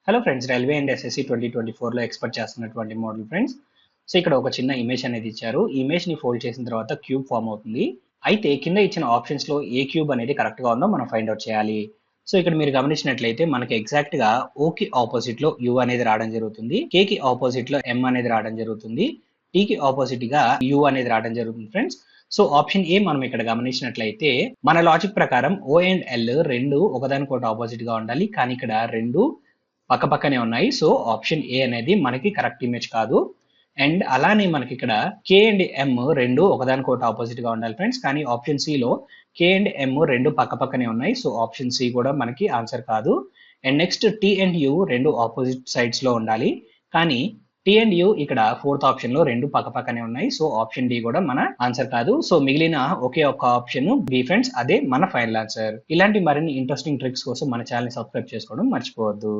Hello friends, railway and SSC 2024లో expect చేస్తున్నటువంటి model friends. So ఇక్కడ ఒక చిన్న ఇమేజ్ అనేది ఇచ్చారు. ఈ ఇమేజ్ ని ఫోల్డ్ చేసిన తర్వాత క్యూబ్ ఫామ్ అవుతుంది. అయితే కింద ఇచ్చిన ఆప్షన్స్ లో ఏ క్యూబ్ అనేది కరెక్ట్ గా ఉందో మనం ఫైండ్ అవుట్ చేయాలి. సో ఇక్కడ మీరు గమనించినట్లయితే మనకి ఎగ్జాక్ట్ గా O కి ఆపోజిట్ లో U అనేది రావడం జరుగుతుంది, K కి ఆపోజిట్ లో M అనేది రావడం జరుగుతుంది, T కి ఆపోజిట్ గా U అనేది రావడం జరుగుతుంది ఫ్రెండ్స్. సో ఆప్షన్ ఏ మనం ఇక్కడ గమనించినట్లయితే మన లాజిక్ ప్రకారం O అండ్ L రెండు ఒకదానికొకటి ఆపోజిట్ గా ఉండాలి, కానీ ఇక్కడ రెండు పక్క పక్కనే ఉన్నాయి. సో ఆప్షన్ ఏ అనేది మనకి కరెక్ట్ ఇమేజ్ కాదు. అండ్ అలానే మనకి ఇక్కడ కే అండ్ ఎం రెండు ఒకదానికొకటి ఆపోజిట్ గా ఉండాలి ఫ్రెండ్స్, కానీ ఆప్షన్ సి లో కే అండ్ ఎం రెండు పక్క పక్కనే ఉన్నాయి. సో ఆప్షన్ సి కూడా మనకి ఆన్సర్ కాదు. And next T and you రెండు ఆపోజిట్ సైడ్స్ లో ఉండాలి, కానీ టి అండ్ యు ఇక్కడ ఫోర్త్ ఆప్షన్ లో రెండు పక్క పక్కనే ఉన్నాయి. సో ఆప్షన్ డి కూడా మన ఆన్సర్ కాదు. సో మిగిలిన ఒకే ఒక ఆప్షన్ బి ఫ్రెండ్స్, అదే మన ఫైనల్ ఆన్సర్. ఇలాంటి మరిన్ని ఇంట్రెస్టింగ్ ట్రిక్స్ కోసం మన ఛానల్ ని సబ్స్క్రైబ్ చేసుకోవడం మర్చిపోవద్దు.